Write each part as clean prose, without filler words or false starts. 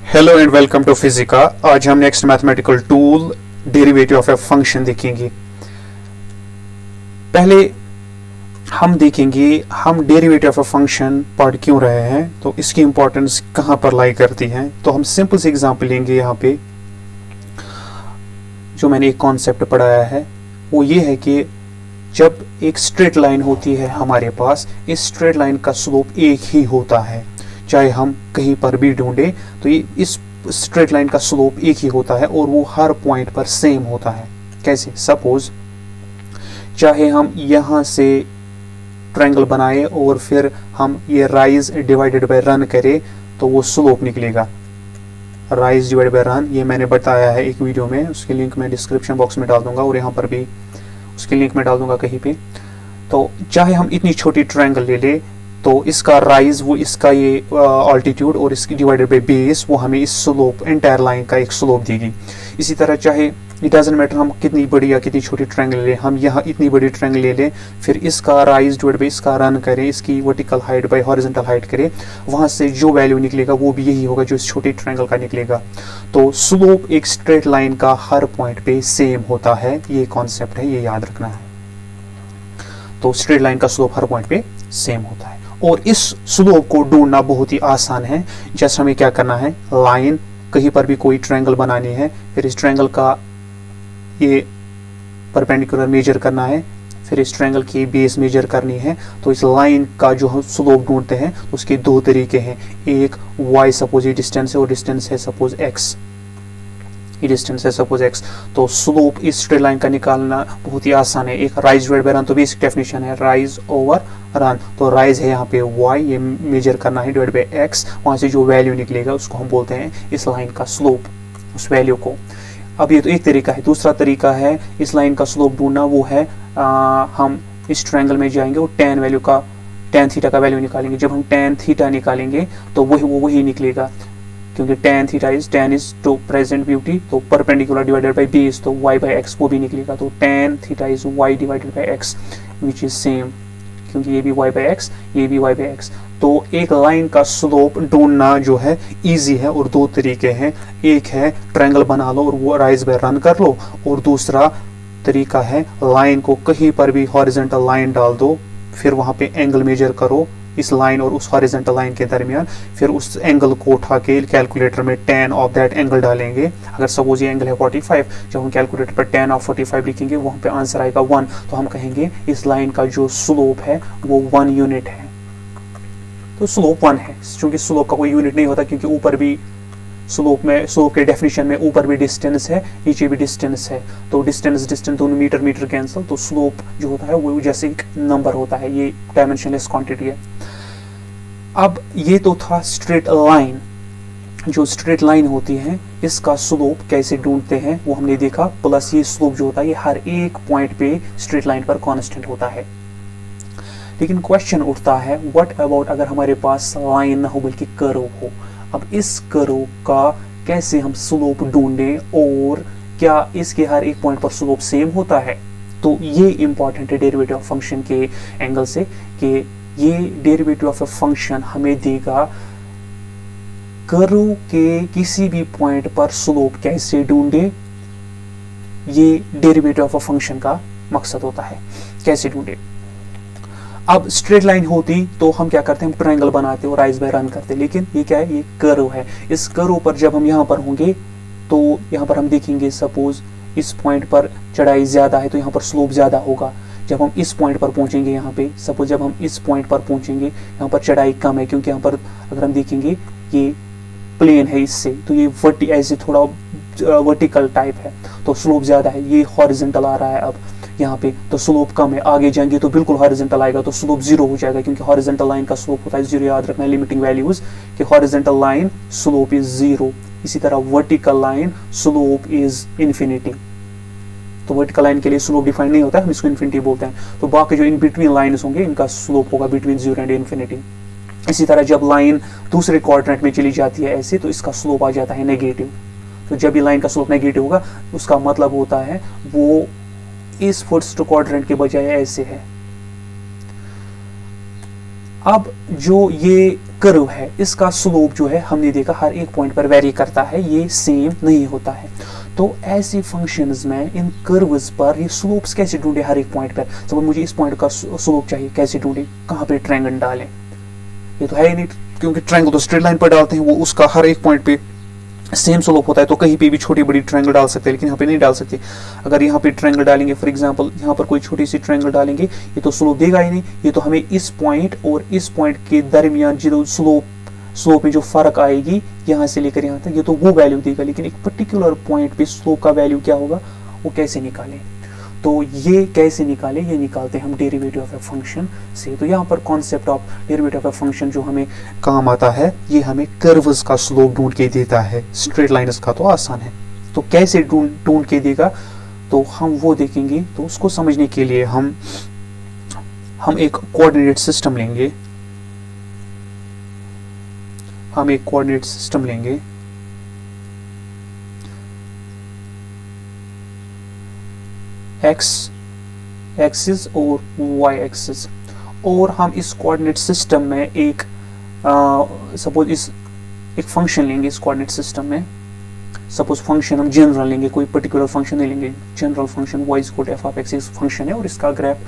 Hello and welcome to Physica. आज हम next mathematical tool derivative of a function देखेंगे। पहले हम देखेंगे हम डेरिवेटिव ऑफ ए फंक्शन पढ़ क्यों रहे हैं, तो इसकी इंपॉर्टेंस कहां पर लाई करती है। तो हम सिंपल से एग्जांपल लेंगे। यहाँ पे जो मैंने एक कॉन्सेप्ट पढ़ाया है वो ये है कि जब एक स्ट्रेट लाइन होती है हमारे पास, इस स्ट्रेट लाइन का स्लोप एक ही होता है, चाहे हम कहीं पर भी ढूंढे तो ये इस स्ट्रेट लाइन का स्लोप एक ही होता है और वो हर पॉइंट पर सेम होता है। कैसे? सपोज चाहे हम यहाँ से ट्रायंगल बनाए और फिर हम ये राइज डिवाइडेड बाय रन करें तो वो स्लोप निकलेगा। राइज डिवाइडेड बाय रन ये मैंने बताया है एक वीडियो में, उसकी लिंक मैं डिस्क्रिप्शन बॉक्स में डाल दूंगा और यहाँ पर भी उसकी लिंक में डाल दूंगा कहीं पे। तो चाहे हम इतनी छोटी ट्रायंगल ले ले तो इसका राइज वो इसका ये ऑल्टीट्यूड और इसकी डिवाइडेड बाय बेस वो हमें इस स्लोप एंटायर लाइन का एक स्लोप देगी। इसी तरह चाहे इट डजंट मैटर हम कितनी बड़ी या कितनी छोटी ट्रायंगल ले, हम यहाँ इतनी बड़ी ट्रायंगल ले लें, फिर इसका राइज डिवाइड बाय इसका रन करें, इसकी vertical height bye horizontal height करें, वहां से जो वैल्यू निकलेगा वो भी यही होगा जो इस छोटी ट्रायंगल का निकलेगा। तो स्लोप एक स्ट्रेट लाइन का हर पॉइंट पे सेम होता है, ये कॉन्सेप्ट है, ये याद रखना है। तो स्ट्रेट लाइन का स्लोप हर पॉइंट पे सेम होता है और इस स्लोप को ढूंढना बहुत ही आसान है। जैसे हमें क्या करना है, लाइन कहीं पर भी कोई ट्रायंगल बनानी है, फिर इस ट्रायंगल का ये परपेंडिकुलर मेजर करना है, फिर इस ट्रायंगल की बेस मेजर करनी है। तो इस लाइन का जो हम स्लोप ढूंढते हैं उसके दो तरीके हैं। एक y सपोज ये डिस्टेंस है और डिस्टेंस है सपोज x, ये डिस्टेंस है सपोज x। तो स्लोप इस स्ट्रेट लाइन का निकालना बहुत ही आसान है। एक राइज डिवाइड बाय रन, तो बेसिक डेफिनेशन है राइज ओवर रन। तो राइज है यहाँ पे y, ये मेजर करना है डिवाइड बाय x, वहां से जो वैल्यू निकलेगा उसको हम बोलते हैं इस लाइन का स्लोप, उस वैल्यू को। अब ये तो एक तरीका है। दूसरा तरीका है इस लाइन का स्लोप ढूंढना, वो है हम इस ट्रायंगल में जाएंगे और tan वैल्यू का, tan थीटा का वैल्यू निकालेंगे। जब हम tan थीटा निकालेंगे तो वही निकलेगा, क्योंकि tan is to present beauty, तो परपेंडिकुलर डिवाइडेड बाय बेस, तो y बाय x वो भी निकलेगा। तो tan theta is y divided by x which is same, क्योंकि ये भी y बाय x, ये भी y बाय x। तो एक लाइन का स्लोप ढूंढना जो है इजी है और दो तरीके हैं। एक है ट्रायंगल बना लो और वो राइज बाय रन कर लो, और दूसरा तरीका है लाइन को कहीं पर भी हॉरिजॉन्टल लाइन डाल दो, फिर वहां पे एंगल मेजर करो इस लाइन और उस हॉरिजॉन्टल लाइन के दरमियान, फिर उस एंगल को उठा के कैलकुलेटर में tan ऑफ दैट एंगल डालेंगे। अगर सपोज ये एंगल है 45, जब हम कैलकुलेटर पर tan ऑफ 45 लिखेंगे वहां पे आंसर आएगा 1, तो हम कहेंगे इस लाइन का जो स्लोप है वो 1 यूनिट है। तो स्लोप 1 है, क्योंकि स्लोप का कोई यूनिट नहीं होता, क्योंकि ऊपर भी स्लोप के डेफिनेशन में ऊपर भी डिस्टेंस है, नीचे भी डिस्टेंस है। तो डिस्टेंस दोनों मीटर कैंसिल, तो स्लोप जो होता है वो जैसे एक नंबर होता है, ये डायमेंशनलेस क्वांटिटी है। अब ये तो था स्ट्रेट लाइन। जो स्ट्रेट लाइन होती है इसका स्लोप कैसे ढूंढते हैं वो हमने देखा, प्लस ये स्लोप जो होता है ये हर एक पॉइंट पे स्ट्रेट लाइन पर कांस्टेंट होता है। लेकिन क्वेश्चन उठता है व्हाट अबाउट अगर हमारे पास लाइन ना हो बल्कि कर्व हो। अब इस कर्व का कैसे हम स्लोप ढूंढें और क्या इसके हर एक पॉइंट पर स्लोप सेम होता है। तो ये इंपॉर्टेंट है डेरिवेटिव ऑफ फंक्शन के एंगल से, कि ये डेरिवेटिव ऑफ ए फंक्शन हमें देगा कर्व के किसी भी पॉइंट पर स्लोप कैसे ढूंढे। ये डेरिवेटिव ऑफ ए फंक्शन का मकसद होता है, कैसे ढूंढे। अब स्ट्रेट लाइन होती तो हम क्या करते हैं, हम ट्रायंगल बनाते और राइज बाय रन करते, लेकिन ये क्या है, ये कर्व है। इस कर्व पर जब हम यहाँ पर होंगे तो यहाँ पर हम देखेंगे सपोज इस पॉइंट पर चढ़ाई ज्यादा है तो यहाँ पर स्लोप ज्यादा होगा। जब हम इस पॉइंट पर पहुंचेंगे, यहाँ पे सपोज जब हम इस पॉइंट पर पहुंचेंगे यहाँ पर चढ़ाई कम है, क्योंकि यहाँ पर अगर हम देखेंगे ये प्लेन है इससे, तो ये ऐसे थोड़ा वर्टिकल टाइप है तो स्लोप ज्यादा है। ये हॉरिजॉन्टल आ रहा है अब यहाँ पे, तो स्लोप कम है। आगे जाएंगे तो बिल्कुल हॉरिजॉन्टल आएगा तो स्लोप 0 हो जाएगा, क्योंकि हॉरिजॉन्टल लाइन का स्लोप होता है 0। याद रखना है लिमिटिंग वैल्यूज कि हॉरिजॉन्टल लाइन स्लोप इज 0। इसी तरह vertical line slope is infinity. तो वर्टिकल लाइन के लिए स्लोप डिफाइन नहीं होता है, हम इसको इन्फिनिटी बोलते हैं। तो बाकी जो इन बिटवीन लाइन्स होंगे इनका स्लोप होगा बिटवीन 0 एंड इन्फिनिटी। इसी तरह जब लाइन दूसरे क्वाड्रेंट में चली जाती है ऐसे, तो इसका स्लोप आ जाता है नेगेटिव। तो जब ये लाइन का स्लोप नेगेटिव होगा उसका मतलब होता है वो इस फर्स्ट क्वाड्रेंट के बजाय ऐसे है। अब जो ये कर्व है, इसका स्लोप जो है हमने देखा हर एक पॉइंट पर वेरी करता है, ये सेम नहीं होता है। तो ऐसी फंक्शंस में इन कर्व्स पर ये स्लोप्स कैसे ढूंढे हर एक पॉइंट पर। सपोज मुझे इस पॉइंट का स्लोप चाहिए, कैसे ढूंढे, कहाँ पे ट्रायंगल डालें, ये तो है ही नहीं, क्योंकि ट्रायंगल तो स्ट्रेट लाइन पर डालते हैं, वो उसका हर एक पॉइंट पे सेम स्लोप होता है, तो कहीं पे भी छोटी बड़ी ट्रायंगल डाल सकते हैं, लेकिन यहाँ पे नहीं डाल सकते। अगर यहाँ पे ट्रायंगल डालेंगे, फॉर एग्जांपल यहाँ पर कोई छोटी सी ट्रायंगल डालेंगे, ये तो स्लोप देगा ही नहीं, ये तो हमें इस पॉइंट और इस पॉइंट के दरमियान जो स्लोप में जो फर्क आएगी यहाँ से लेकर यहाँ तक, ये तो वो वैल्यू देगा, लेकिन एक पर्टिकुलर पॉइंट पे स्लोप का वैल्यू क्या होगा वो कैसे निकालें। तो ये कैसे निकालें, ये निकालते हैं हम डेरिवेटिव ऑफ ए फंक्शन से। तो यहाँ पर concept of derivative of a function जो हमें काम आता है, ये हमें कर्व्स का स्लोप ढूंढ के देता है, स्ट्रेट लाइन्स का तो आसान है। तो कैसे ढूंढ के देगा, तो हम वो देखेंगे। तो उसको समझने के लिए हम एक कोऑर्डिनेट सिस्टम लेंगे, x एक्सिस और y एक्सिस, और हम इस कोऑर्डिनेट सिस्टम में एक सपोज एक फंक्शन लेंगे। इस कोऑर्डिनेट सिस्टम में सपोज फंक्शन हम जनरल लेंगे, कोई पर्टिकुलर फंक्शन नहीं लेंगे, general function y equal to f of x function है, और इसका ग्राफ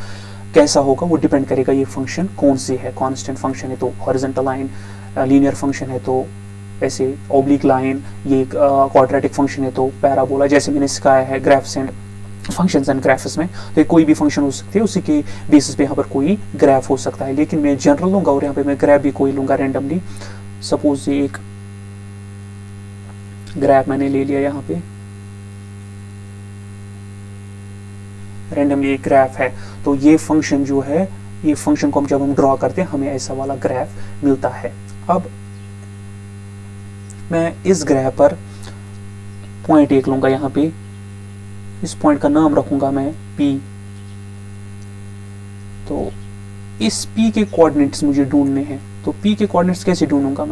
कैसा होगा वो डिपेंड करेगा ये फंक्शन कौन सी है। कांस्टेंट फंक्शन है तो हॉरिजॉन्टल लाइन, लीनियर फंक्शन है तो ऐसे ऑब्लिक लाइन, ये क्वाड्रेटिक फंक्शन है तो पैराबोला, जैसे मैंने सिखाया है graphs and functions and graphs में। तो कोई भी फंक्शन हो सकती है, उसी के बेसिस पे यहाँ पर कोई ग्राफ हो सकता है, लेकिन मैं जनरल लूंगा और यहाँ पे मैं ग्राफ भी कोई लूंगा रैंडमली। सपोज ये एक ग्राफ मैंने ले लिया, यहाँ पे रैंडमली एक ग्राफ है, तो ये फंक्शन जो है, ये फंक्शन को जब हम ड्रॉ करते हैं हमें ऐसा वाला ग्राफ मिलता है। अब मैं इस ग्राफ पर पॉइंट एक लूंगा, यहाँ पे इस पॉइंट का नाम रखूंगा मैं P। तो इस P के कोऑर्डिनेट्स मुझे ढूंढने हैं, तो P के कोऑर्डिनेट्स कैसे ढूंढूंगा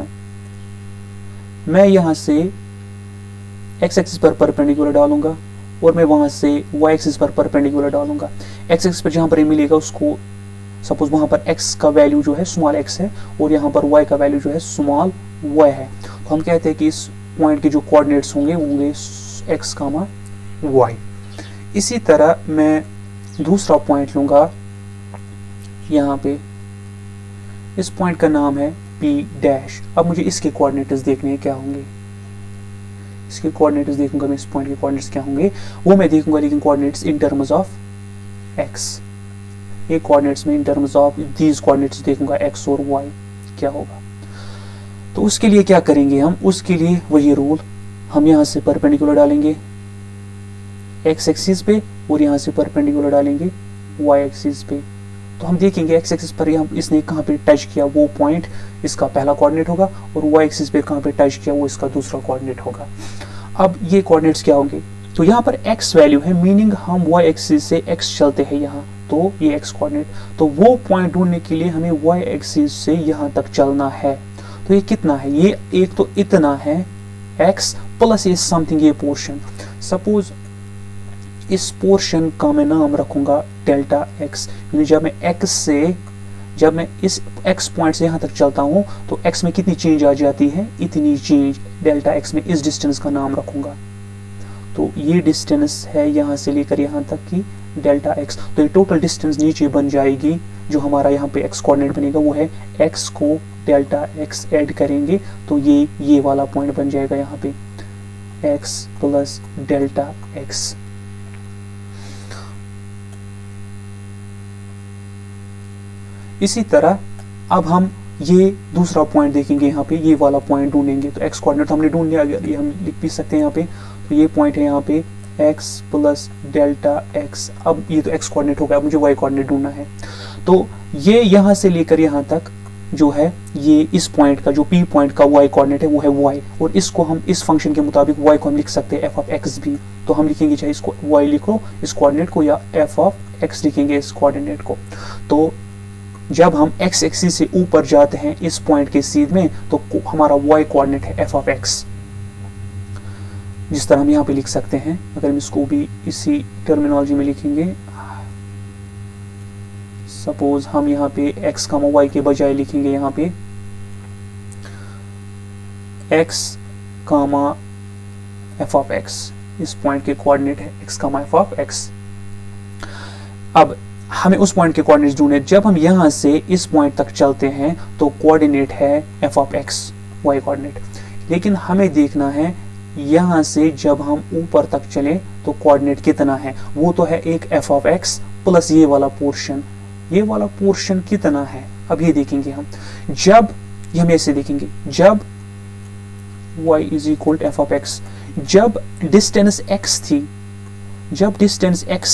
मैं यहां से x एक्सिस पर परपेंडिकुलर डालूंगा और मैं वहां से y एक्सिस पर परपेंडिकुलर डालूंगा। x एक्सिस पर जहां पर ये मिलेगा उसको सपोज वहां पर x का वैल्यू जो है स्मॉल x है और यहाँ पर y का वैल्यू जो है स्मॉल y है, तो हम कहते हैं कि इस पॉइंट के जो कोऑर्डिनेट्स होंगे x कामा y। इसी तरह मैं दूसरा पॉइंट लूंगा, यहाँ पे इस पॉइंट का नाम है P डैश। अब मुझे इसके कोऑर्डिनेट्स देखने हैं क्या होंगे, इसके कोऑर्डिनेट्स देखूंगा मैं, इस पॉइंट के कोऑर्डिनेट्स क्या होंगे वो मैं देखूंगा, लेकिन coordinates in terms of x, ये कोऑर्डिनेट्स में in terms of these coordinates देखूंगा x और y क्या होगा। तो उसके लिए क्या करेंगे हम, उसके लिए वही रूल, हम यहाँ से परपेंडिकुलर डालेंगे x एक्सिस पे और यहाँ से परपेंडिकुलर डालेंगे y एक्सिस पे। तो हम देखेंगे x एक्सिस पर हम इसने कहाँ पे टच किया वो पॉइंट इसका पहला कोऑर्डिनेट होगा, और y एक्सिस पे कहाँ पे टच किया वो इसका दूसरा कोऑर्डिनेट होगा। अब ये कोऑर्डिनेट्स क्या होंगे, तो यहाँ पर x वैल्यू है, मीनिंग हम y एक्सिस से x चलते हैं यहाँ, तो ये x कोऑर्डिनेट, तो वो पॉइंट ढूंढने के लिए हमें y एक्सिस से यहाँ तक चलना है। तो ये कितना है, ये एक तो इतना है x प्लस ये समथिंग, ये पोर्शन, सपोज इस पोर्शन का मैं नाम रखूंगा डेल्टा x, यानी जब मैं इस x पॉइंट से यहाँ तक चलता हूँ तो x में कितनी चेंज आ जाती है, इतनी चेंज डेल्टा x में, इस डिस्टेंस का नाम रखूंगा। तो ये डिस्टेंस है यहाँ से लेकर यहाँ तक की डेल्टा x, तो ये टोटल डिस्टेंस नीचे बन जाएगी, जो हमारा यहाँ पे x कोऑर्डिनेट बनेगा वो है x को डेल्टा x ऐड करेंगे तो ये वाला पॉइंट बन जाएगा यहाँ पे x प्लस डेल्टा x। इसी तरह अब हम ये दूसरा पॉइंट देखेंगे, यहाँ पे ये वाला पॉइंट ढूंढेंगे। तो x कोऑर्डिनेट हमने ढूंढ लिया, अगर ये हम लिख भी सकते हैं यहाँ पे, तो ये पॉइंट है यहाँ पे x प्लस डेल्टा x। अब ये तो x कोऑर्डिनेट हो गया, अब मुझे y कोऑर्डिनेट ढूंढना है। तो ये यहाँ से लेकर यहाँ तक जो है, ये इस पॉइंट का जो P पॉइंट का y कोऑर्डिनेट है वो है y, और इसको हम इस फंक्शन के मुताबिक y को हम लिख सकते हैं f ऑफ x भी। तो हम लिखेंगे चाहे इसको y लिखो इस कोऑर्डिनेट को, या f ऑफ x लिखेंगे इस कोऑर्डिनेट को। तो जब हम x एक्सिस से ऊपर जाते हैं इस पॉइंट के सीध में, तो हमारा y कोऑर्डिनेट है f ऑफ x, जिस तरह हम यहाँ पे लिख सकते हैं। अगर हम इसको भी इसी टर्मिनोलॉजी में लिखेंगे, सपोज हम यहाँ पे x, y के बजाय लिखेंगे यहाँ पे x comma f of x, इस पॉइंट के कोऑर्डिनेट है x comma f of x. अब हमें उस पॉइंट के कोऑर्डिनेट ढूंढने, जब हम यहां से इस पॉइंट तक चलते हैं तो कोऑर्डिनेट है f of x, y coordinate, लेकिन हमें देखना है यहां से जब हम ऊपर तक चले तो कोऑर्डिनेट कितना है, वो तो है एक एफ ऑफ एक्स प्लस ये वाला पोर्शन कितना है। अब ये देखेंगे हम ऐसे देखेंगे, जब y is equal to f of x, जब डिस्टेंस x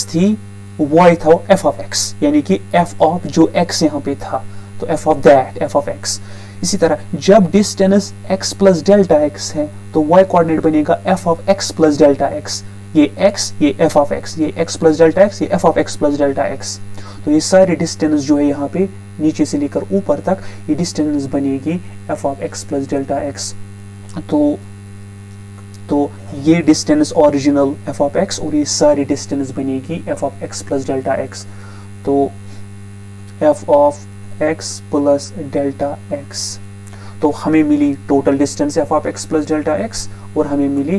थी y था एफ ऑफ एक्स, यानी कि एफ ऑफ जो x यहाँ पे था तो f of that F of x. इसी तरह जब distance x plus delta x है तो y कोऑर्डिनेट बनेगा F of x plus delta x, ये x ये एफ ऑफ x, ये x प्लस डेल्टा x, ये F of x plus delta x। तो ये सारे डिस्टेंस जो है यहाँ पे नीचे से लेकर ऊपर तक ये डिस्टेंस बनेगी f of x plus delta x। तो ये distance original f of x और ये सारी डिस्टेंस बनेगी f of x plus delta x. तो f of x plus delta x, तो हमें मिली total distance f of x plus delta x और हमें मिली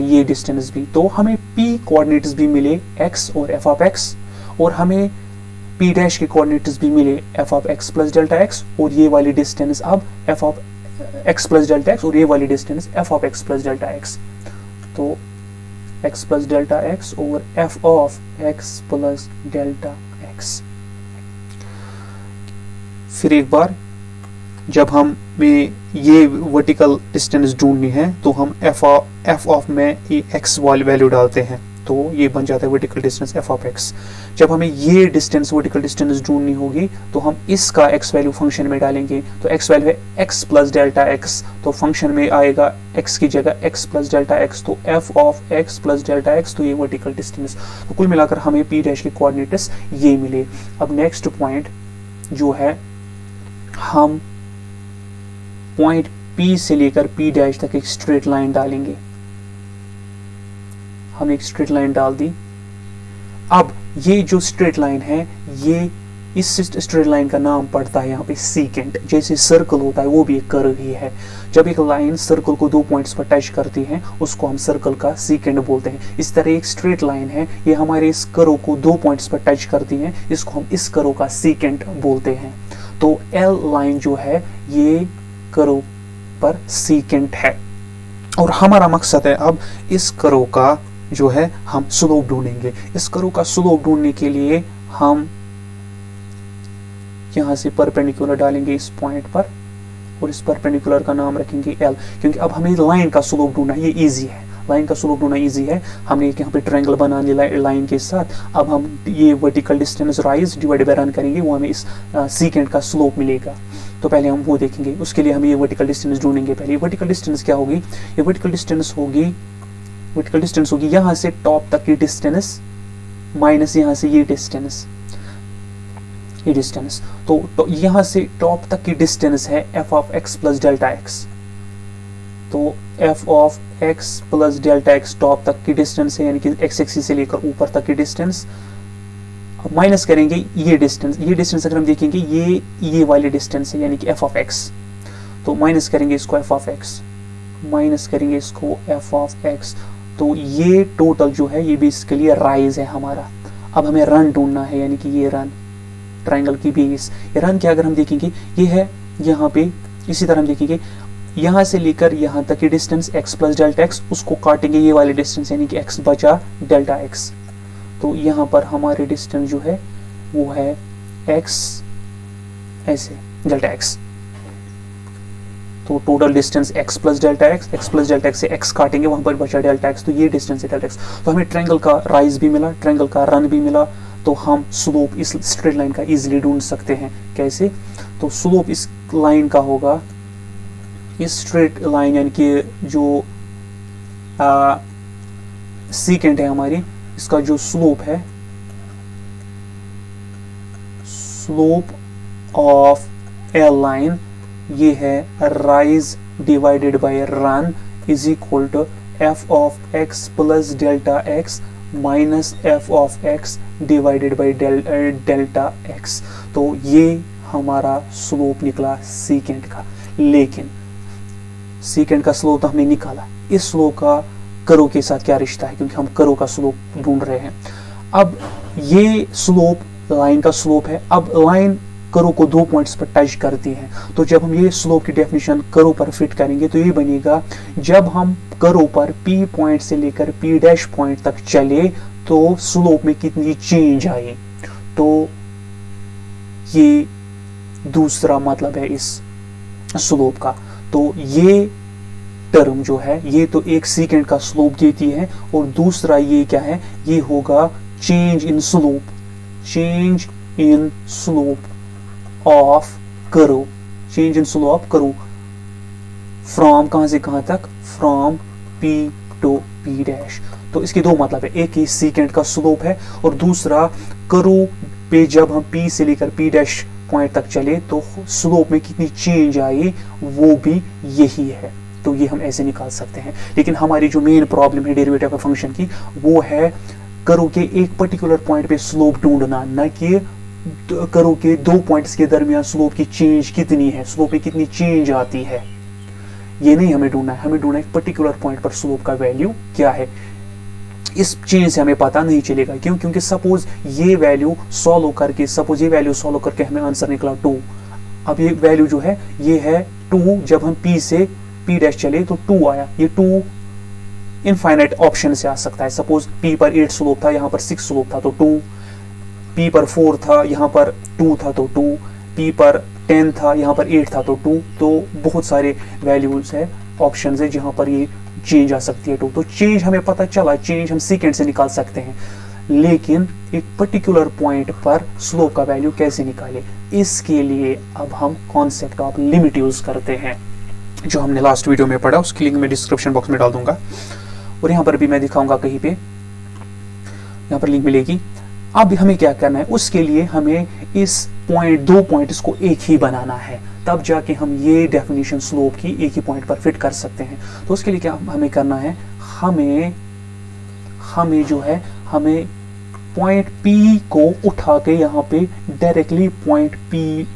ये डिस्टेंस भी। तो हमें पी कोऑर्डिनेट्स भी मिले एक्स और एफ ऑफ एक्स, और हमें पी डैश के कोऑर्डिनेट्स भी मिले F of x plus delta x, और ये वाली डिस्टेंस अब F of x plus delta x और ये वाली distance f of x plus delta x. तो x प्लस डेल्टा एक्स और f of x plus delta x. फिर एक बार जब हमें ये वर्टिकल डिस्टेंस ढूंढनी है तो हम f ऑफ में ये x वाली वैल्यू डालते हैं तो ये बन जाता है vertical distance f of x। जब हमें ये डिस्टेंस वर्टिकल डिस्टेंस ढूंढनी होगी तो हम इसका x वैल्यू फंक्शन में डालेंगे, तो x वैल्यू है x प्लस डेल्टा x, तो फंक्शन में आएगा x की जगह x प्लस डेल्टा x, तो f of x plus delta x, तो ये वर्टिकल डिस्टेंस। तो कुल मिलाकर हमें p डैश के कोऑर्डिनेट्स ये मिले। अब नेक्स्ट पॉइंट जो है, हम पॉइंट p से लेकर p डैश तक एक स्ट्रेट लाइन डालेंगे। हम एक स्ट्रेट लाइन डाल दी। अब ये जो स्ट्रेट लाइन है, ये इस स्ट्रेट लाइन का नाम पड़ता है यहाँ पे सीकेंट। जैसे सर्कल होता है वो भी एक कर्व ही है। जब एक लाइन सर्कल को 2 पॉइंट्स पर टच करती है उसको हम सर्कल का सीकेंट बोलते हैं। इस तरह एक स्ट्रेट लाइन है, ये हमारे इस कर्व को 2 पॉइंट्स पर टच करती है, इसको हम इस कर्व का सीकेंट बोलते हैं। तो एल लाइन जो है ये कर्व पर सीकेंट है, और हमारा मकसद है अब इस कर्व का जो है हम स्लोप ढूंढेंगे। इस कर्व का स्लोप ढूंढने के लिए हम यहां से परपेंडिकुलर डालेंगे इस पॉइंट पर, और इस परपेंडिकुलर का नाम रखेंगे एल, क्योंकि अब हमें लाइन का स्लोप ढूंढना, ये इजी है, लाइन का स्लोप ढूंढना इजी है। हमने यहाँ पे ट्रायंगल बना लिया लाइन के साथ। अब हम ये vertical distance rise divide by run करेंगे, वो हमें इस सीकेंट का स्लोप मिलेगा। तो पहले हम वो देखेंगे, उसके लिए हम ये वर्टिकल डिस्टेंस ढूंढेंगे। पहले वर्टिकल डिस्टेंस क्या होगी, ये वर्टिकल डिस्टेंस होगी यहाँ से टॉप तक की डिस्टेंस माइनस यहाँ से ये डिस्टेंस, तो यहाँ से टॉप तक की डिस्टेंस है f of x plus delta x. तो f of x plus delta x top तक की डिस्टेंस है, यानी कि एक्स एक्सिस से लेकर ऊपर तक की डिस्टेंस। अब माइनस करेंगे ये डिस्टेंस अगर हम देखेंगे ये वाली डिस्टेंस है, यानी कि एफ ऑफ एक्स। तो माइनस करेंगे इसको एफ ऑफ एक्स, माइनस करेंगे इसको एफ ऑफ एक्स। तो ये टोटल जो है ये बेसिकली राइज है हमारा। अब हमें रन ढूंढना है, यानी कि ये रन ट्रायंगल की बेस। ये रन क्या अगर हम देखेंगे ये है यहाँ पे, इसी तरह हम देखेंगे यहाँ से लेकर यहाँ तक की distance x plus delta x, उसको काटेंगे ये वाली डिस्टेंस, यानी कि x बचा डेल्टा x। तो यहाँ पर हमारे डिस्टेंस जो है वो है x ऐसे डेल्टा x। तो total distance x plus delta x से x काटेंगे, वहां पर बचा डेल्टा x, तो ये डिस्टेंस है डेल्टा x। तो हमें ट्रायंगल का राइज भी मिला, ट्रायंगल का रन भी मिला। तो हम स्लोप इस स्ट्रेट लाइन का इजीली ढूंढ सकते हैं। कैसे, तो स्लोप इस लाइन का होगा, इस स्ट्रेट लाइन यानी कि जो सीकेंट है हमारी, इसका जो स्लोप है, स्लोप ऑफ एल लाइन ये है rise divided by run is equal to f of x plus delta x minus f of x divided by delta x. तो ये हमारा स्लोप निकला सीकेंट का। लेकिन सीकेंड का स्लोप तो हमने निकाला, इस स्लोप का करो के साथ क्या रिश्ता है, क्योंकि हम करो का स्लोप ढूंढ रहे हैं। अब ये स्लोप लाइन का स्लोप है, अब लाइन करो को 2 पॉइंट्स पर टच करती है, तो जब हम ये स्लोप की डेफिनेशन करो पर फिट करेंगे तो ये बनेगा, जब हम करो पर P पॉइंट से लेकर P डैश पॉइंट तक चले तो स्लोप में कितनी चेंज आई। तो ये दूसरा मतलब है इस स्लोप का। तो ये टर्म जो है ये तो एक सेकंड का स्लोप देती है, और दूसरा ये क्या है, ये होगा change in slope, change in slope of करो, चेंज इन स्लोप ऑफ करो फ्रॉम कहां से कहां तक, from P to P dash. तो इसके दो मतलब है, एक ही सेकंड का स्लोप है और दूसरा करो पे जब हम P से लेकर P डैश पॉइंट तक चले तो स्लोप में कितनी चेंज आई वो भी यही है। तो ये हम ऐसे निकाल सकते हैं। लेकिन हमारी जो मेन प्रॉब्लम है डेरिवेटिव का फंक्शन की वो है करो के एक पर्टिकुलर पॉइंट पे स्लोप ढूंढना, न कि करो के 2 पॉइंट्स के दरमियान स्लोप की चेंज कितनी है, स्लोप में कितनी चेंज आती है, ये नहीं हमें ढूंढना है। हमें ढूंढना है एक पर्टिकुलर पॉइंट पर स्लोप का वैल्यू क्या है। इस चेंज से हमें पता नहीं चलेगा, क्यों, क्योंकि सपोज ये वैल्यू सॉल्व करके, सपोज ये वैल्यू सॉल्व करके हमें आंसर निकला 2। अब ये वैल्यू जो है ये है 2, जब हम P से P डैश चले तो 2 आया। ये 2 इनफाइनाइट ऑप्शन से आ सकता है। सपोज P पर 8 स्लोप था, यहाँ पर 6 स्लोप था तो 2, P पर 4 था, यहाँ पर 2 था तो 2, P पर 10 था, यहाँ पर 8 था तो 2। तो बहुत सारे वैल्यूज है, ऑप्शन है जहाँ पर ये चेंज आ सकती है 2। तो चेंज हमें पता चला, चेंज हम सेकेंड से निकाल सकते हैं, लेकिन एक पर्टिकुलर पॉइंट पर स्लोप का वैल्यू कैसे निकाले, इसके लिए अब हम कॉन्सेप्ट ऑफ लिमिट यूज करते हैं, जो हमने लास्ट वीडियो में पढ़ा। उसकी लिंक मैं डिस्क्रिप्शन बॉक्स में डाल दूंगा और यहाँ पर भी मैं दिखाऊंगा कहीं पे, यहाँ पर लिंक मिलेगी। अब हमें क्या करना है, उसके लिए हमें इस पॉइंट 2 पॉइंट इसको एक ही बनाना है, तब जाके हम ये डेफिनेशन स्लोप की एक ही पॉइंट पर फिट कर सकते हैं। तो उसके लिए क्या हमें करना है, हमें जो है हमें पॉइंट P को उठा के यहाँ पे डायरेक्टली पॉइंट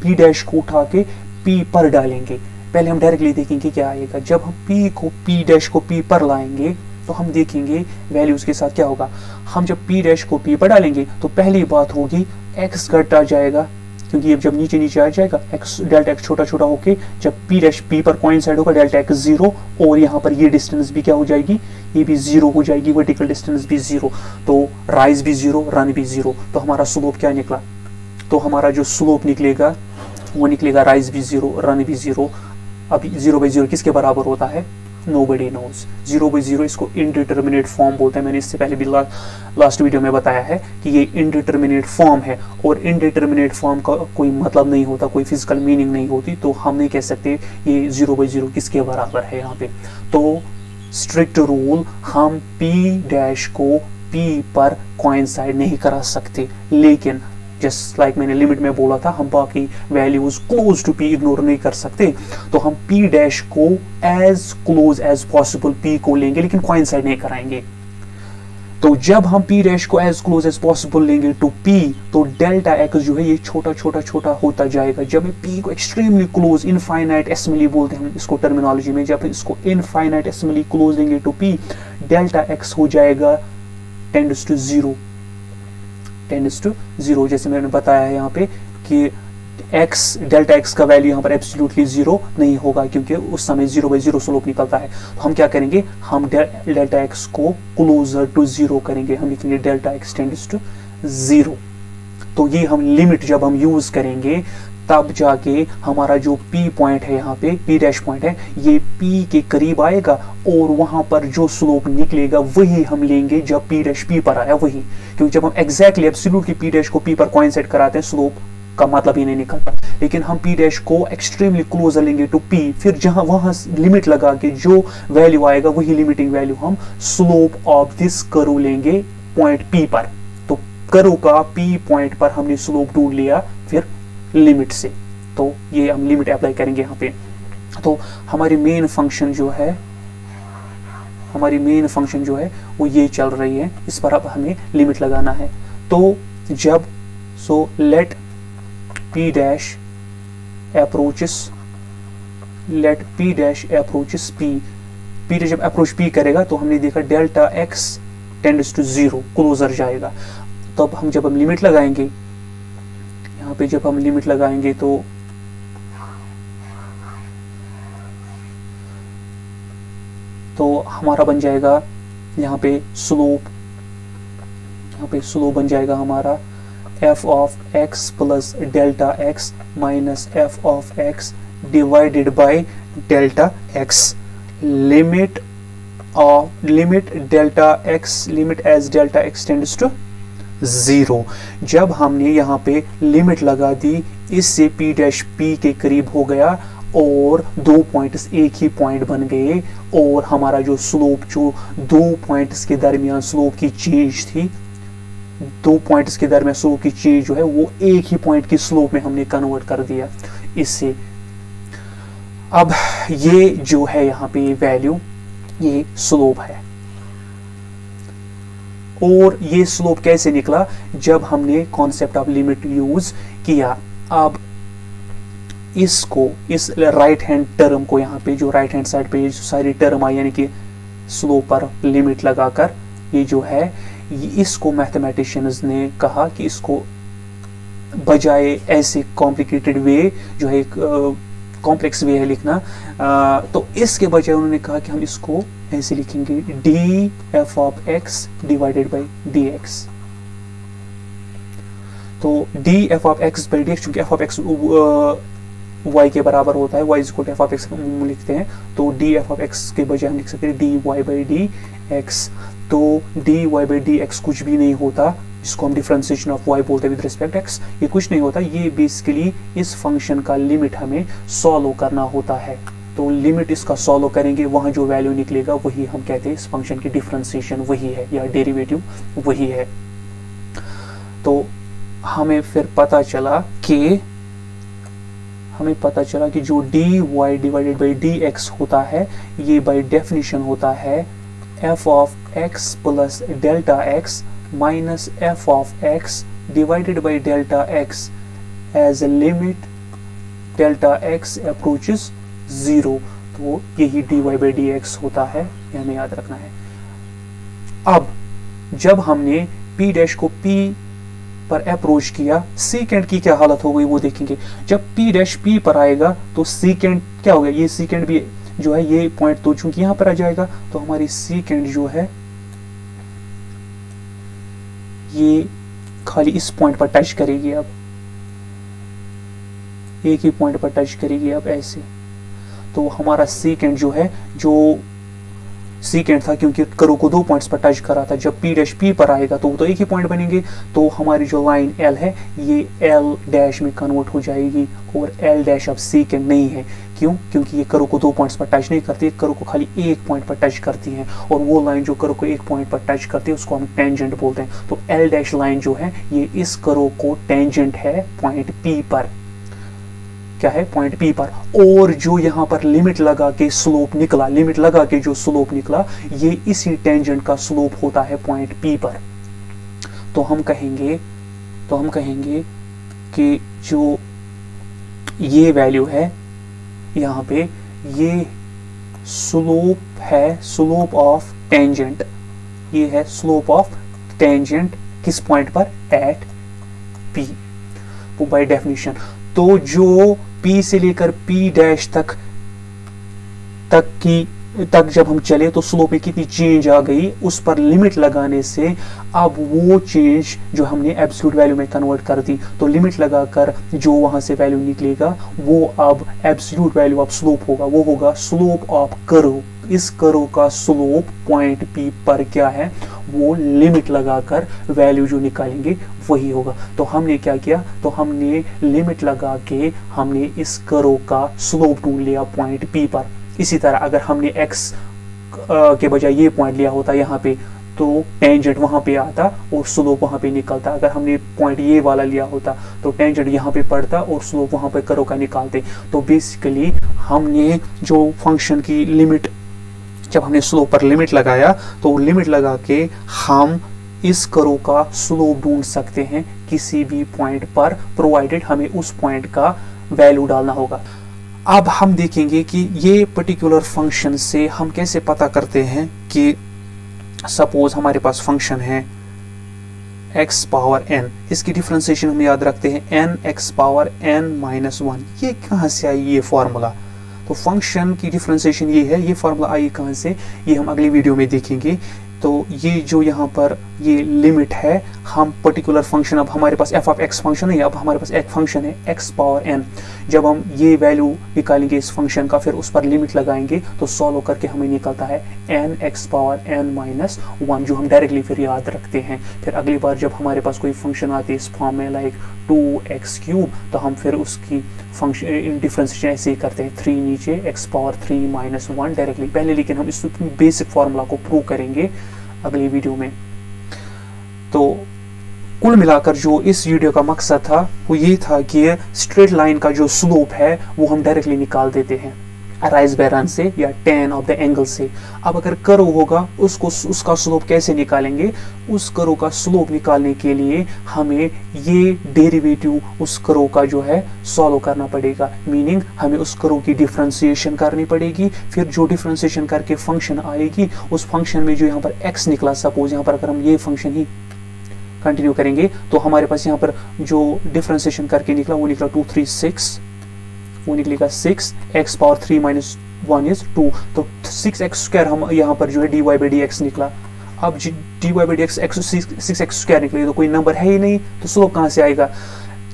P डैश को उठा के P पर डालेंगे। पहले हम डायरेक्टली देखेंगे क्या आएगा। जब हम P डैश को P पर लाएंगे तो हम देखेंगे वैल्यूज के साथ क्या होगा। हम जब P डैश को P पर डालेंगे तो पहली बात होगी x घट आ जाएगा, क्योंकि ये जब नीचे नीचे आ जाएगा x डेल्टा x छोटा छोटा होके जब P डैश P पर कोइंसाइड होगा डेल्टा x 0, और यहाँ पर ये डिस्टेंस भी क्या हो जाएगी, ये भी 0 हो जाएगी, वर्टिकल डिस्टेंस भी 0, तो राइज भी 0, रन भी 0। तो हमारा स्लोप क्या निकला, तो हमारा जो स्लोप निकलेगा वो निकलेगा राइज भी 0, रन भी 0। अब 0/0 किसके बराबर होता है, nobody knows। 0/0 इसको इनडिटरमिनेट फॉर्म बोलते हैं। मैंने इससे पहले भी लास्ट वीडियो में बताया है कि ये इनडिटरमिनेट फॉर्म है, और इनडिटरमिनेट फॉर्म का कोई मतलब नहीं होता, कोई फिजिकल मीनिंग नहीं होती। तो हम नहीं कह सकते ये 0/0 किसके बराबर है यहाँ पे। तो स्ट्रिक्ट रूल, हम P डैश को P पर कोइंसाइड नहीं करा सकते, लेकिन जस्ट लाइक मैंने लिमिट में बोला था, हम बाकी values close to P ignore नहीं कर सकते। तो हम P डैश को as close as possible P को लेंगे, लेकिन कोइंसाइड नहीं कराएंगे। तो जब हम P डैश को एज क्लोज एज पॉसिबल लेंगे टू P, तो डेल्टा x जो है ये छोटा छोटा छोटा होता जाएगा। जब मैं P को एक्सट्रीमली क्लोज, इनफाइनाइट एसमिली बोलते हैं इसको टर्मिनोलॉजी में, जब इसको इनफाइनाइट एसमिली क्लोज लेंगे टू P, डेल्टा x हो जाएगा 10⁻⁴ 10⁻⁴। जैसे मैंने बताया है यहाँ पे कि डेल्टा x का वैल्यू यहाँ पर एब्सोल्युटली 0 नहीं होगा, क्योंकि उस समय 0/0 स्लोप निकलता है। तो हम क्या करेंगे, हम डेल्टा x को क्लोजर टू 0 करेंगे, हम लिखेंगे डेल्टा x 10⁻⁴। तो ये हम लिमिट जब हम यूज करेंगे तब जाके हमारा जो P पॉइंट है, यहाँ पे P डैश पॉइंट है, ये P के करीब आएगा, और वहां पर जो स्लोप निकलेगा वही हम लेंगे जब P डैश P पर आया वही। क्योंकि जब हम एग्जैक्टली एब्सोल्युटली P डैश को P पर कोइंसाइड कराते हैं, स्लोप का मतलब ही नहीं निकलता। लेकिन हम P डैश को एक्सट्रीमली क्लोजर लेंगे टू P, फिर जहां वहां लिमिट लगा के जो वैल्यू आएगा वही लिमिटिंग वैल्यू हम स्लोप ऑफ दिस कर्व लेंगे पॉइंट P पर। तो कर्व का P पॉइंट पर हमने स्लोप ढूंढ लिया फिर लिमिट से, तो ये हम लिमिट अप्लाई करेंगे यहाँ पे। तो हमारी मेन फंक्शन जो है वो ये चल रही है, इस पर अब हमें लिमिट लगाना है। तो जब let P dash approaches let P dash approaches P, P जब अप्रोच पी करेगा तो हमने देखा delta x tends to 0, closer जाएगा। तब हम जब हम लिमिट लगाएंगे, यहाँ पे जब हम लिमिट लगाएंगे तो हमारा बन जाएगा यहाँ पे स्लोप, यहाँ पे स्लोप बन जाएगा हमारा f of x plus delta x minus f of x divided by delta x, limit delta x, limit as delta x tends to 0। जब हमने यहाँ पे लिमिट लगा दी, इससे p डैश p के करीब हो गया और दो पॉइंट्स एक ही पॉइंट बन गए, और हमारा जो स्लोप, जो दो पॉइंट्स के दरमियान स्लोप की चेंज थी, दो पॉइंट्स के दरमियान स्लोप की चेंज जो है वो एक ही पॉइंट की स्लोप में हमने कन्वर्ट कर दिया इससे। अब ये जो है यहाँ पे वैल्यू, ये स्लोप है। और ये स्लोप कैसे निकला? जब हमने कॉन्सेप्ट ऑफ लिमिट यूज किया। अब इसको, इस राइट हैंड टर्म को, यहाँ पे जो राइट हैंड साइड पे जो सारी टर्म आई, यानी कि स्लोप पर लिमिट लगाकर, ये जो है, इसको मैथमेटिशियंस ने कहा कि इसको बजाय ऐसे कॉम्प्लिकेटेड वे, जो है एक कॉम्प्लेक्स वे है लिखना, तो इसके बजाय उन्होंने कहा कि हम इसको ऐसे लिखेंगे d f of x divided by d x. तो d f of x by d x, चूंकि एफ ऑफ एक्स y के बराबर होता है, y is equal to f of x लिखते हैं, तो डी एफ ऑफ एक्स के बजाय हम लिख सकते हैं d y by d x. तो d y by d x कुछ भी नहीं होता, इसको हम डिफरेंशिएशन ऑफ y बोलते हैं विद रिस्पेक्ट x, ये कुछ नहीं होता, ये बेसिकली इस फंक्शन का लिमिट हमें सॉल्व करना होता है। तो लिमिट इसका सॉल्व करेंगे, वहां जो वैल्यू निकलेगा वही हम कहते हैं इस फंक्शन की डिफरेंशिएशन वही है, या डेरिवेटिव वही है। तो हमें फिर पता चला कि जो d y divided by d x होता है, ये बाई डेफिनेशन होता है f of x plus delta x minus f of x divided by delta x as a limit delta x approaches 0। तो यही d y by d x होता है, ये हमें याद रखना है। अब जब हमने p डैश को p पर अप्रोच किया, सीकेंड की क्या हालत हो गई वो देखेंगे। जब p डैश p पर आएगा तो सीकेंड क्या हो गया, ये सीकेंड भी जो है, ये पॉइंट तो चूंकि यहां पर आ जाएगा, तो हमारी सीकेंड जो है ये खाली इस पॉइंट पर टच करेगी, अब एक ही पॉइंट पर टच करेगी अब ऐसे। तो हमारा सीकेंड जो है, जो सीकेंड था क्योंकि करो को दो पॉइंट्स पर टच करा था, जब p डैश p पर आएगा तो एक ही पॉइंट बनेंगे, तो हमारी जो लाइन l है ये l डैश में कन्वर्ट हो जाएगी, और l डैश अब सीकेंड नहीं है। क्यों? क्योंकि ये करो को दो पॉइंट्स पर टच नहीं करती, करो को खाली एक पॉइंट पर टच करती है, और वो लाइन जो करो को एक पॉइंट पर टच करती है उसको हम टेंजेंट बोलते हैं। तो l डैश लाइन जो है ये इस करो को टेंजेंट है पॉइंट p पर, क्या है, पॉइंट P पर। और जो यहाँ पर लिमिट लगा के स्लोप निकला, लिमिट लगा के जो स्लोप निकला, ये इसी टेंजेंट का स्लोप होता है पॉइंट P पर। तो हम कहेंगे कि जो ये वैल्यू है यहाँ पे, ये स्लोप है, स्लोप ऑफ टेंजेंट, ये है स्लोप ऑफ टेंजेंट किस पॉइंट पर, एट P, वो बाय डेफिनेशन। तो जो P से लेकर P डैश तक जब हम चले तो स्लोप में कितनी चेंज आ गई, उस पर लिमिट लगाने से अब वो चेंज जो हमने एब्सोल्यूट वैल्यू में कन्वर्ट कर दी, तो लिमिट लगाकर जो वहां से वैल्यू निकलेगा वो अब एब्सोल्यूट वैल्यू ऑफ स्लोप होगा, वो होगा स्लोप ऑफ कर्व। इस कर्व का स्लोप पॉइंट P पर क्या है, वो लिमिट लगाकर वैल्यू जो निकालेंगे वही होगा। तो हमने क्या किया, तो हमने लिमिट लगा के हमने इस कर्व का स्लोप ढूंढ लिया पॉइंट P पर। इसी तरह अगर हमने x के बजाय ये पॉइंट लिया होता यहाँ पे, तो टेंजेंट वहां पे आता और स्लोप वहां पे निकलता। अगर हमने पॉइंट ये वाला लिया होता तो टेंजेंट यहाँ पे पड़ता और स्लोप वहां पे कर्व का निकालते। तो बेसिकली हमने जो फंक्शन की लिमिट, जब हमने स्लोप पर लिमिट लगाया, तो लिमिट लगा के हम इस कर्व का स्लोप ढूंढ सकते हैं किसी भी पॉइंट पर, प्रोवाइडेड हमें उस पॉइंट का वैल्यू डालना होगा। अब हम देखेंगे कि ये पर्टिकुलर फंक्शन से हम कैसे पता करते हैं कि सपोज हमारे पास फंक्शन है x पावर n, इसकी डिफरेंशिएशन हम याद रखते हैं n x power n minus 1। ये कहाँ से आई ये फॉर्मूला? तो फंक्शन की डिफरेंशिएशन ये है, ये फॉर्मूला आई कहाँ से, ये हम अगली वीडियो में देखेंगे। तो ये जो यहाँ पर ये लिमिट है, हम पर्टिकुलर फंक्शन, अब हमारे पास f ऑफ x फंक्शन है, अब हमारे पास एक फंक्शन है x पावर n। जब हम ये वैल्यू निकालेंगे इस फंक्शन का, फिर उस पर लिमिट लगाएंगे तो सॉल्व करके हमें निकलता है n x power n minus 1, जो हम डायरेक्टली फिर याद रखते हैं। फिर अगली बार जब हमारे पास कोई फंक्शन आती है इस फॉर्म में लाइक 2x³ तो हम फिर उसकी फंक्शन डिफरेंशिएशन ऐसे ही करते हैं, 3 नीचे x पावर 3 माइनस 1 डायरेक्टली पहले, लेकिन हम इस बेसिक फार्मूला को प्रूव करेंगे अगली वीडियो में। तो कुल मिलाकर जो इस वीडियो का मकसद था वो ये था कि स्ट्रेट लाइन का जो स्लोप है वो हम डायरेक्टली निकाल देते हैं राइज बाय रन से या tan ऑफ द एंगल से। अब अगर कर्व होगा उसका स्लोप कैसे निकालेंगे? उस कर्व का स्लोप निकालने के लिए हमें ये डेरिवेटिव उस कर्व का जो है सॉल्व करना पड़ेगा, मीनिंग हमें उस कर्व की डिफरेंशिएशन करनी पड़ेगी। फिर जो डिफरेंशिएशन करके फंक्शन आएगी, उस फंक्शन में जो यहाँ पर x निकला, सपोज यहाँ पर अगर हम ये फंक्शन ही कंटिन्यू करेंगे तो हमारे पास यहाँ पर जो डिफरेंशिएशन करके निकला वो निकला 236, वो निकलेगा 6 x पावर 3 माइनस 1 इज 2, तो 6x² हम यहाँ पर जो है dy बाई dx निकला। अब dy बाई dx 6x² निकलेगा तो कोई नंबर है ही नहीं, तो स्लोप कहाँ से आएगा?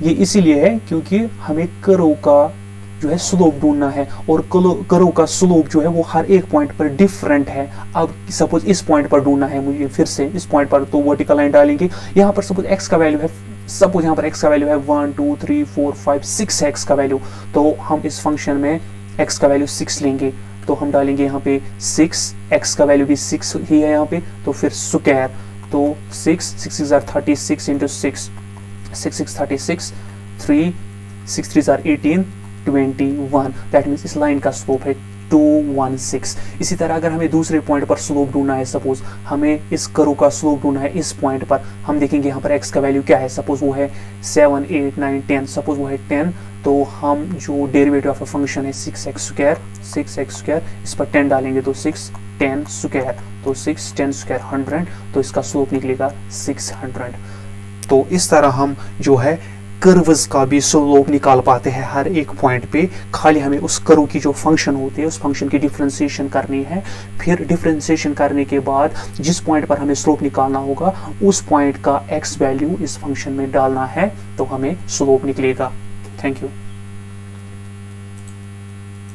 ये इसीलिए है क्योंकि हमें कर्व का जो है स्लोप ढूंढना है, और कर्व का स्लोप जो है वो हर एक पॉइंट पर डिफरेंट है। अब सपोज इस पॉइंट पर ढूंढना है मुझे, फिर से इस पॉइंट पर, तो वर्टिकल लाइन डालेंगे। यहाँ पर सपोज x का वैल्यू है, सपोज यहाँ पर x का वैल्यू है 1 2 3 4 5 6 है x का वैल्यू, तो हम इस फंक्शन में x का वैल्यू 6 लेंगे, तो हम डालेंगे यहाँ पे 6, x का वैल्यू भी 6 ही है यहाँ पे, तो फिर स्क्वायर, तो 6 6 are 36 into 6 6 6 36 3 6 3 are 18 21, that means इस लाइन का स्लोप है 216। इसी तरह अगर हमें दूसरे पॉइंट पर स्लोप ढूंढना है, सपोज हमें इस कर्व का स्लोप ढूंढना है इस पॉइंट पर, हम देखेंगे यहाँ पर x का वैल्यू क्या है, सपोज वो है 7 8 9 10, सपोज वो है 10, तो हम जो डेरिवेटिव ऑफ अ फंक्शन है 6x², इस पर 10 डालेंगे तो 6 10 स्क्वायर, तो 6 10 स्क्वायर 100, तो इसका स्लोप निकलेगा 600। तो इस तरह हम जो है कर्व्स का भी स्लोप निकाल पाते हैं हर एक पॉइंट पे। खाली हमें उस कर्व की जो फंक्शन होती है उस फंक्शन की डिफरेंशिएशन करनी है, फिर डिफरेंशिएशन करने के बाद जिस पॉइंट पर हमें स्लोप निकालना होगा उस पॉइंट का x वैल्यू इस फंक्शन में डालना है, तो हमें स्लोप निकलेगा। Thank you.